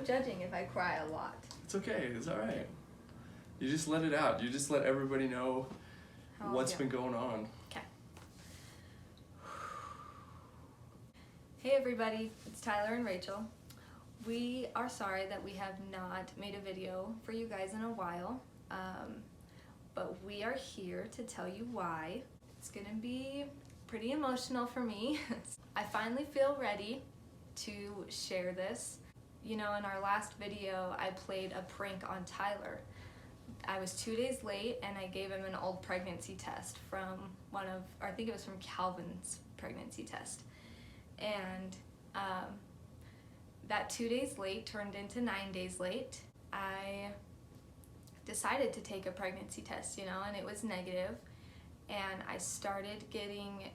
judging if I cry a lot. It's okay. It's all right. You just let it out. You just let everybody know what's been going on. Okay. Hey everybody, it's Tyler and Rachel. We are sorry that we have not made a video for you guys in a while, but we are here to tell you why. It's gonna be pretty emotional for me. I finally feel ready to share this. You know, in our last video, I played a prank on Tyler. I was 2 days late and I gave him an old pregnancy test from I think it was from Calvin's pregnancy test. And that 2 days late turned into 9 days late. I decided to take a pregnancy test, you know, and it was negative. And I started getting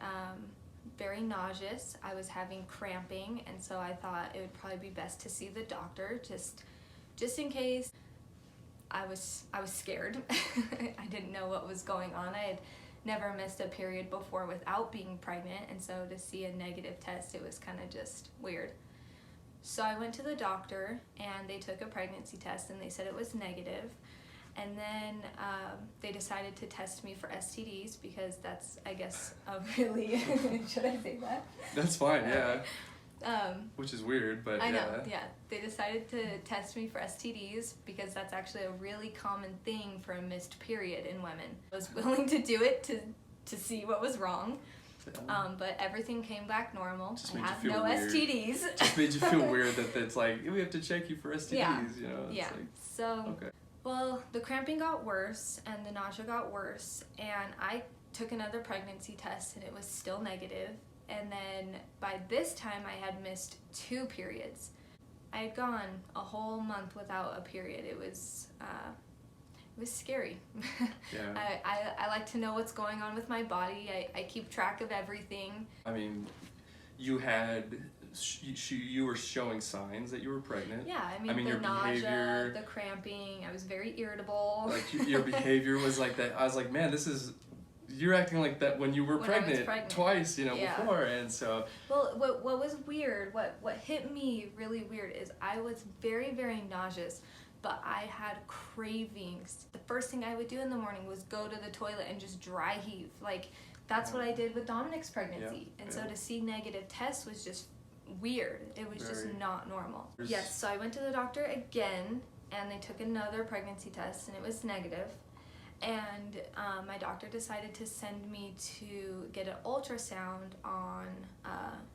very nauseous. I was having cramping, and so I thought it would probably be best to see the doctor just in case. I was scared. I didn't know what was going on. I had never missed a period before without being pregnant, and so to see a negative test, it was kind of just weird. So I went to the doctor and they took a pregnancy test and they said it was negative. And then they decided to test me for STDs because that's, I guess, a really, should I say that? That's fine, yeah. Which is weird, but I know, yeah. They decided to test me for STDs because that's actually a really common thing for a missed period in women. I was willing to do it to see what was wrong, but everything came back normal. Just I made have you feel no weird. STDs. Just made you feel weird that it's like, we have to check you for STDs, yeah. you know? It's yeah, like, so, okay. Well, the cramping got worse and the nausea got worse, and I took another pregnancy test and it was still negative. And then by this time I had missed 2 periods. I had gone a whole month without a period. It was scary. Yeah. I like to know what's going on with my body. I keep track of everything. I mean, you were showing signs that you were pregnant. Yeah, I mean the your nausea, behavior, the cramping, I was very irritable. Like your behavior was like that. I was like, man, you're acting like that when you were pregnant twice, you know, before, and so. Well, what was weird, what hit me really weird is I was very, very nauseous, but I had cravings. The first thing I would do in the morning was go to the toilet and just dry heave. Like, that's what I did with Dominic's pregnancy. And so to see negative tests was just weird. It was just not normal. Yes, so I went to the doctor again, and they took another pregnancy test, and it was negative. And my doctor decided to send me to get an ultrasound on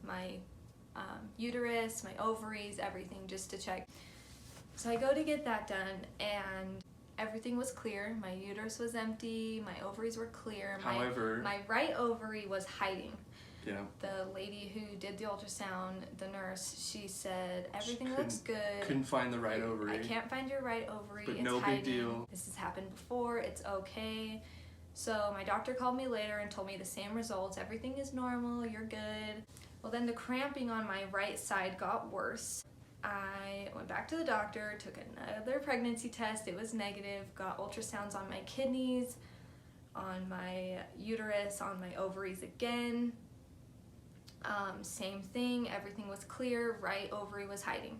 my uterus, my ovaries, everything, just to check. So I go to get that done, and everything was clear. My uterus was empty, my ovaries were clear. However, my right ovary was hiding. Yeah. The lady who did the ultrasound, the nurse, she said, everything looks good. Couldn't find the right ovary. I can't find your right ovary. But it's no hiding. big deal. This has happened before. It's okay. So my doctor called me later and told me the same results. Everything is normal. You're good. Well, then the cramping on my right side got worse. I went back to the doctor, took another pregnancy test. It was negative. Got ultrasounds on my kidneys, on my uterus, on my ovaries again. Same thing, everything was clear, right ovary was hiding.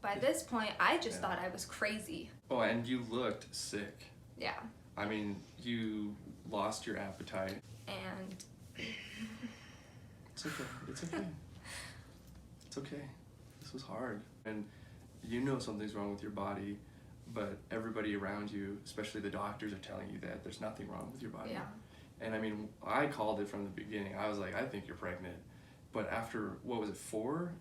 By this point, I just thought I was crazy. Oh, and you looked sick. Yeah. I mean, you lost your appetite. And... It's okay, it's okay. It's okay. This was hard. And you know something's wrong with your body, but everybody around you, especially the doctors, are telling you that there's nothing wrong with your body. Yeah. And I mean, I called it from the beginning. I was like, I think you're pregnant. But after, what was it, 4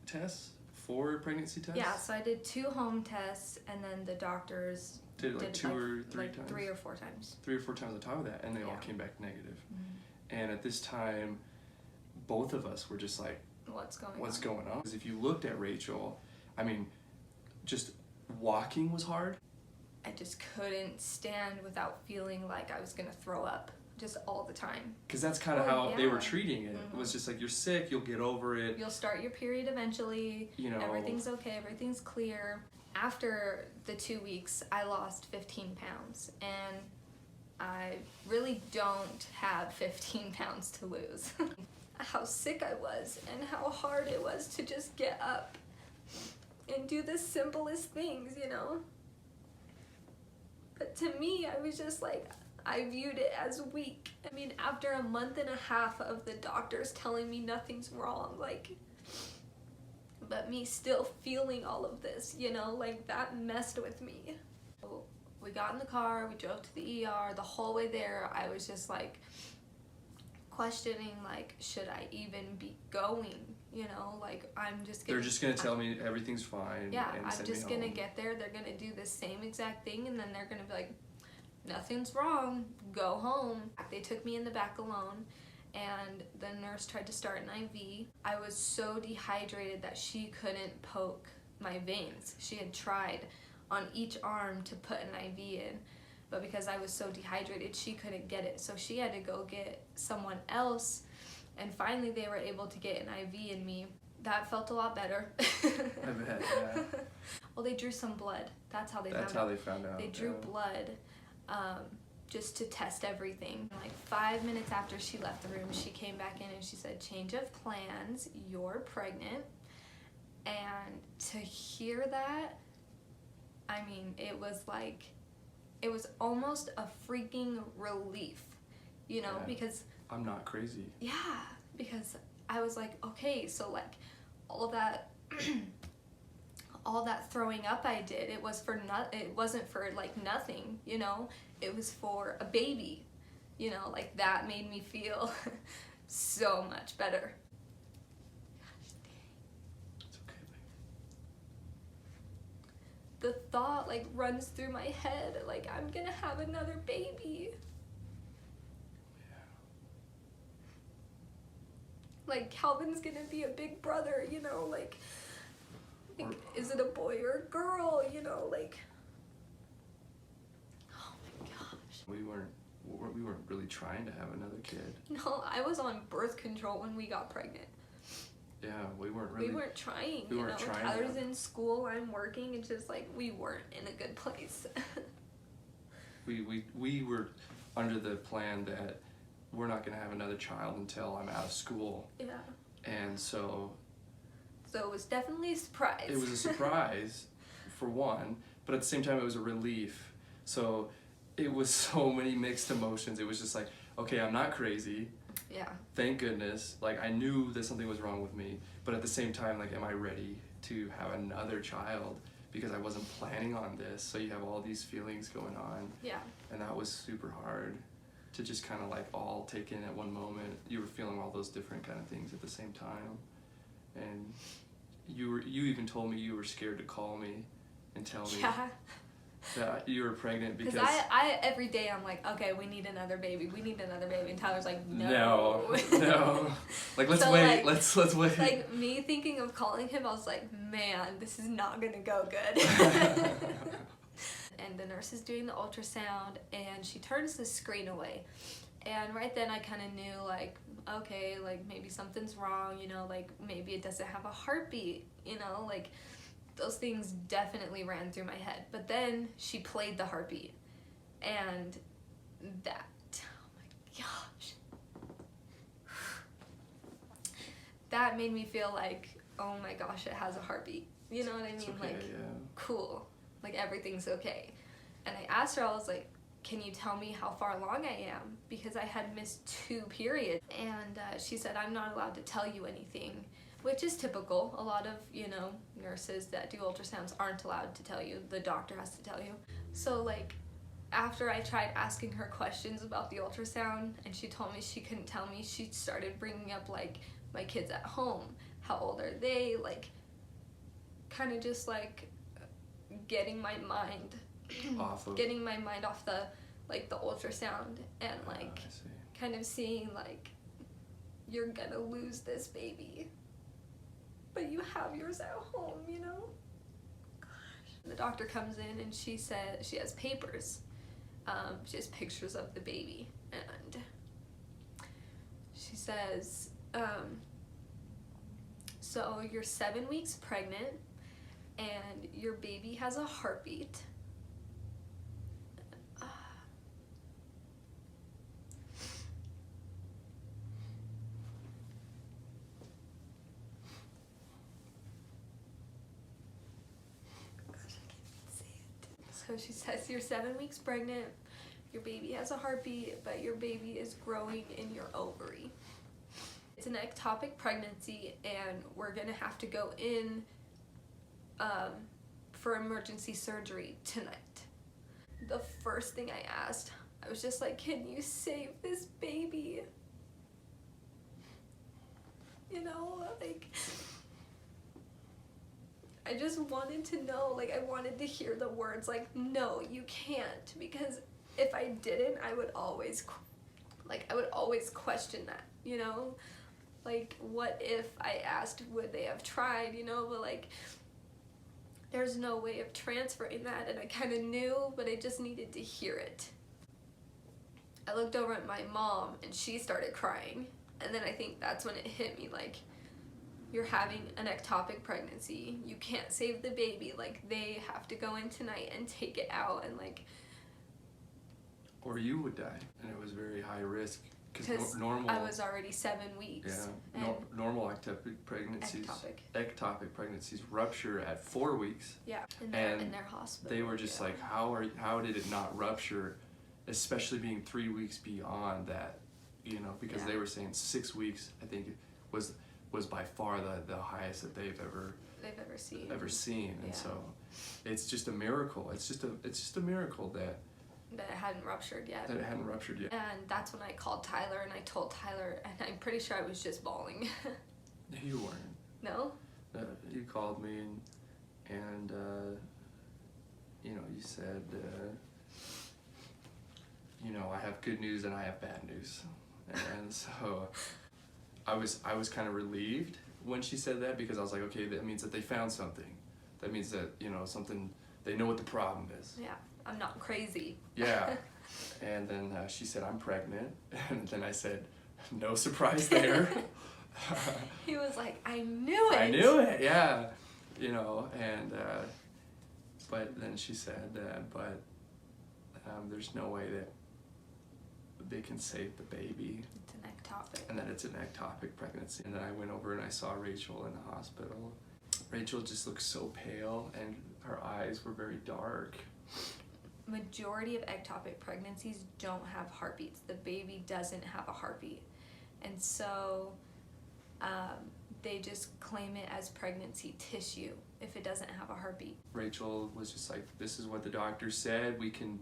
tests? 4 pregnancy tests? Yeah, so I did 2 home tests, and then the doctors did like 2 or 3 times? 3 or 4 times. 3 or 4 times on top of that, and they all came back negative. Mm-hmm. And at this time, both of us were just like, what's going on? Because if you looked at Rachel, I mean, just walking was hard. I just couldn't stand without feeling like I was gonna throw up. Just all the time. Because that's kind of how they were treating it. It was just like, you're sick, you'll get over it. You'll start your period eventually. You know, everything's okay, everything's clear. After the 2 weeks, I lost 15 pounds. And I really don't have 15 pounds to lose. How sick I was and how hard it was to just get up. and do the simplest things, you know? But to me, I was just like, I viewed it as weak. I mean, after a month and a half of the doctors telling me nothing's wrong, like, but me still feeling all of this, you know, like that messed with me. So we got in the car, we drove to the ER. The whole way there, I was just like questioning, like, should I even be going? You know, like, I'm just gonna... They're just gonna tell me everything's fine. Yeah, and I'm send just me gonna home. get there, they're gonna do the same exact thing, and then they're gonna be like, nothing's wrong, go home. They took me in the back alone, and the nurse tried to start an IV. I was so dehydrated that she couldn't poke my veins. She had tried on each arm to put an IV in, but because I was so dehydrated, she couldn't get it. So she had to go get someone else, and finally they were able to get an IV in me. That felt a lot better. I bet, yeah. Well, they drew some blood. That's how they That's how they found out. They drew blood. Just to test everything. Like 5 minutes after she left the room, she came back in and she said, change of plans, you're pregnant. And to hear that, I mean, it was like, it was almost a freaking relief, you know, Yeah. because I'm not crazy. yeah, because I was like, okay, so like all that all that throwing up I did, it wasn't for like nothing, you know, it was for a baby, you know, like that made me feel so much better. It's okay, babe. The thought like runs through my head, like I'm gonna have another baby. Yeah. Like Calvin's gonna be a big brother, you know, like is it a boy or a girl, you know, like, oh my gosh. We weren't really trying to have another kid. No, I was on birth control when we got pregnant. Yeah, we weren't really. We weren't trying, we you weren't know. trying Tyler's to. in school, I'm working, it's just like we weren't in a good place. We were under the plan that we're not gonna have another child until I'm out of school. Yeah. And so it was definitely a surprise. it was a surprise, for one, but at the same time it was a relief. So it was so many mixed emotions. It was just like, okay, I'm not crazy. Yeah. Thank goodness. Like, I knew that something was wrong with me, but at the same time, like, am I ready to have another child? Because I wasn't planning on this. So you have all these feelings going on. Yeah. And that was super hard to just kind of like all take in at one moment. You were feeling all those different kind of things at the same time. And you even told me you were scared to call me and tell me that you were pregnant because I every day I'm like, okay, we need another baby, and Tyler's like, no. Like, let's So, wait, like, let's wait. like me thinking of calling him, I was like, man, this is not gonna go good. And the nurse is doing the ultrasound and she turns the screen away, and right then I kind of knew, like, okay, like maybe something's wrong, you know, like maybe it doesn't have a heartbeat, you know, like those things definitely ran through my head. But then she played the heartbeat, and that, oh my gosh, that made me feel like, oh my gosh, it has a heartbeat, you know what I mean? It's okay, like, yeah. cool, like everything's okay. And I asked her, I was like, can you tell me how far along I am? Because I had missed 2 periods. And she said, I'm not allowed to tell you anything, which is typical. A lot of, you know, nurses that do ultrasounds aren't allowed to tell you. The doctor has to tell you. So, like, after I tried asking her questions about the ultrasound and she told me she couldn't tell me, she started bringing up, like, my kids at home. How old are they? Like, kind of just, like, getting my mind off the, like, the ultrasound, and like kind of seeing, like, you're gonna lose this baby, but you have yours at home, you know? Gosh. The doctor comes in and she said she has papers. She has pictures of the baby, and she says, so you're 7 weeks pregnant and your baby has a heartbeat. So she says, you're 7 weeks pregnant, your baby has a heartbeat, but your baby is growing in your ovary. It's an ectopic pregnancy, and we're gonna have to go in for emergency surgery tonight. The first thing I asked, I was just like, can you save this baby? You know, like, I just wanted to know, like, I wanted to hear the words, like, no, you can't, because if I didn't, I would always question that, you know? Like, what if I asked, would they have tried, you know? But, like, there's no way of transferring that, and I kind of knew, but I just needed to hear it. I looked over at my mom, and she started crying, and then I think that's when it hit me, like, you're having an ectopic pregnancy, you can't save the baby, like, they have to go in tonight and take it out, and, like... Or you would die, and it was very high risk. Because normal, I was already 7 weeks. Yeah, normal ectopic pregnancies. Ectopic pregnancies rupture at 4 weeks. Yeah, and they're in their hospital. They were just like, how did it not rupture, especially being 3 weeks beyond that, you know? Because they were saying 6 weeks, I think, was by far the highest that they've ever seen. And so, it's just a miracle. It's just a miracle that it hadn't ruptured yet. And that's when I called Tyler, and I told Tyler, and I'm pretty sure I was just bawling. You weren't. No? You called me, and you know, you said, you know, I have good news and I have bad news. And so I was kind of relieved when she said that, because I was like, okay, that means that they found something. That means that, you know, something, they know what the problem is. Yeah. I'm not crazy. Yeah. And then she said, I'm pregnant. And then I said, no surprise there. He was like, I knew it. I knew it, yeah. You know, and, but then she said, but there's no way that they can save the baby. It's an ectopic. And that it's an ectopic pregnancy. And then I went over and I saw Rachel in the hospital. Rachel just looked so pale, and her eyes were very dark. Majority of ectopic pregnancies don't have heartbeats. The baby doesn't have a heartbeat, and so they just claim it as pregnancy tissue if it doesn't have a heartbeat. Rachel was just like, this is what the doctor said, we can,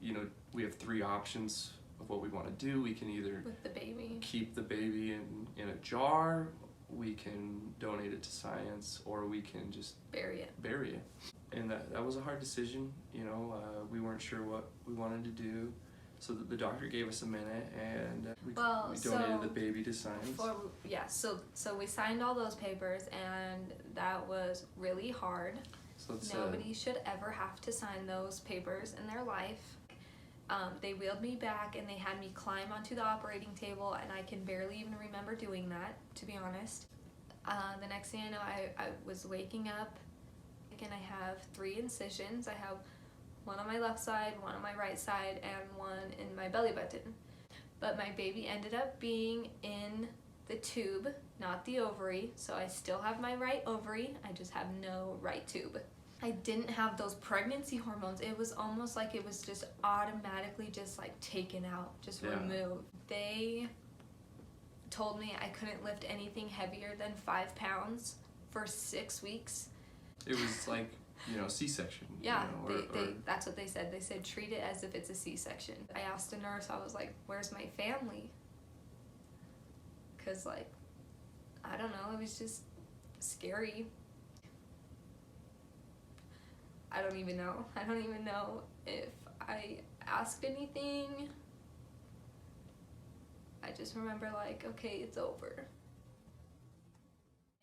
you know, we have 3 options of what we want to do. We can either with the baby, keep the baby in a jar, we can donate it to science, or we can just bury it. And that was a hard decision, you know. We weren't sure what we wanted to do, so the doctor gave us a minute, and we donated the baby to science. So we signed all those papers, and that was really hard. So nobody should ever have to sign those papers in their life. They wheeled me back, and they had me climb onto the operating table, and I can barely even remember doing that, to be honest. The next thing I know, I was waking up, and I have 3 incisions. I have one on my left side, one on my right side, and one in my belly button. But my baby ended up being in the tube, not the ovary, so I still have my right ovary, I just have no right tube. I didn't have those pregnancy hormones. It was almost like it was just automatically just like taken out, just removed. They told me I couldn't lift anything heavier than 5 pounds for 6 weeks. It was like, you know, C-section. Yeah, you know, that's what they said. They said, treat it as if it's a C-section. I asked a nurse, I was like, where's my family? Because, like, I don't know, it was just scary. I don't even know. I don't even know if I asked anything. I just remember, like, okay, it's over.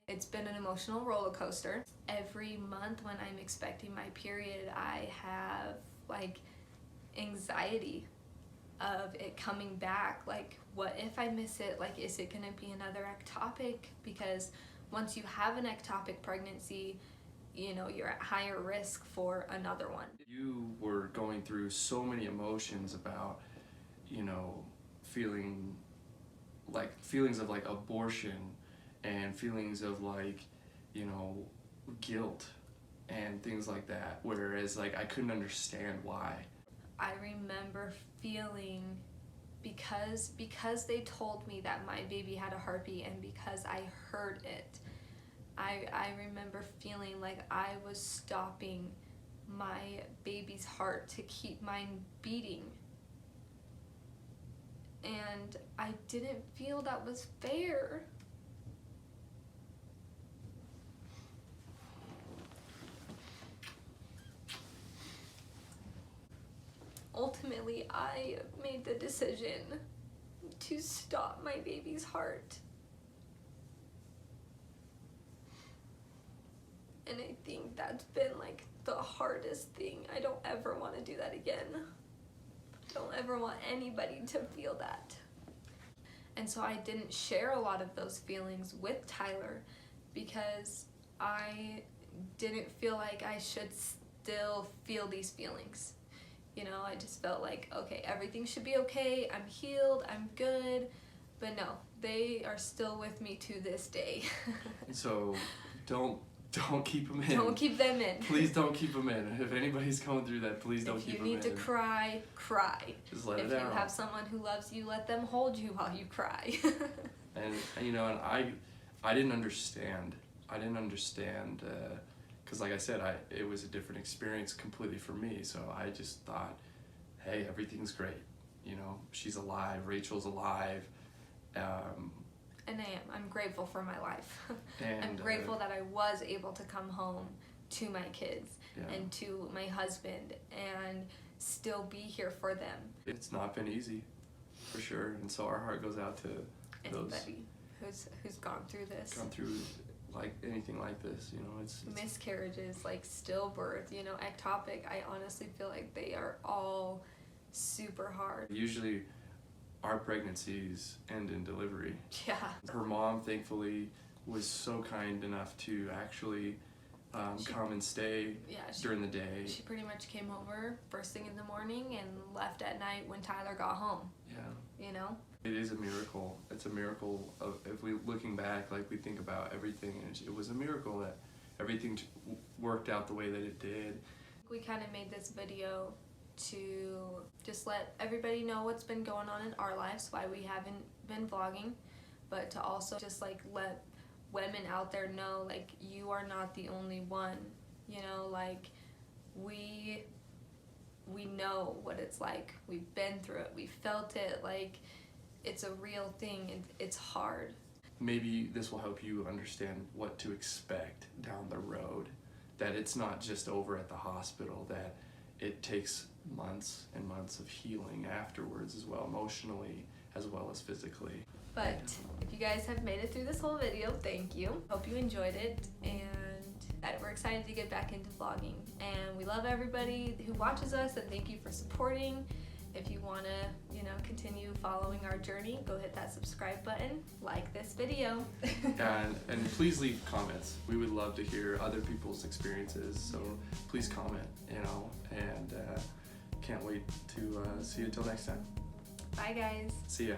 It's been an emotional roller coaster. Every month when I'm expecting my period, I have, like, anxiety of it coming back. Like, what if I miss it? Like, is it gonna be another ectopic? Because once you have an ectopic pregnancy, you know, you're at higher risk for another one. You were going through so many emotions about, you know, feelings of like abortion, and feelings of like, you know, guilt and things like that, whereas like I couldn't understand why. I remember feeling, because they told me that my baby had a heartbeat and because I heard it, I remember feeling like I was stopping my baby's heart to keep mine beating. And I didn't feel that was fair. Ultimately, I made the decision to stop my baby's heart. And I think that's been like the hardest thing. I don't ever want to do that again. Don't ever want anybody to feel that. And so I didn't share a lot of those feelings with Tyler because I didn't feel like I should still feel these feelings. You know, I just felt like, okay, everything should be okay, I'm healed, I'm good, but no, they are still with me to this day. So don't keep them in. Don't keep them in. Please don't keep them in. If anybody's going through that, please don't keep them in. If you need to cry, cry. Just let it out. If you have someone who loves you, let them hold you while you cry. And you know, and I didn't understand. Because like I said, it was a different experience completely for me. So I just thought, hey, everything's great. You know, she's alive. Rachel's alive. And I am. I'm grateful for my life. And, I'm grateful that I was able to come home to my kids and to my husband and still be here for them. It's not been easy, for sure. And so our heart goes out to anybody who's gone through this. Gone through like anything like this, you know, it's miscarriages, like stillbirth, you know, ectopic. I honestly feel like they are all super hard. Usually our pregnancies end in delivery. Yeah. Her mom, thankfully, was so kind enough to actually come and stay during the day. She pretty much came over first thing in the morning and left at night when Tyler got home. Yeah. You know? It is a miracle. It's a miracle of, if we looking back, like we think about everything, and it was a miracle that everything worked out the way that it did. We kind of made this video to just let everybody know what's been going on in our lives, why we haven't been vlogging, but to also just like let women out there know, like, you are not the only one, you know, like we know what it's like. We've been through it, we felt it, like it's a real thing and it's hard. Maybe this will help you understand what to expect down the road, that it's not just over at the hospital, that it takes months and months of healing afterwards as well, emotionally as well as physically. But if you guys have made it through this whole video, thank you. Hope you enjoyed it, and that we're excited to get back into vlogging. And we love everybody who watches us, and thank you for supporting. If you want to, you know, continue following our journey, go hit that subscribe button, like this video. and please leave comments. We would love to hear other people's experiences, so please comment, you know, and can't wait to see you until next time. Bye guys. See ya.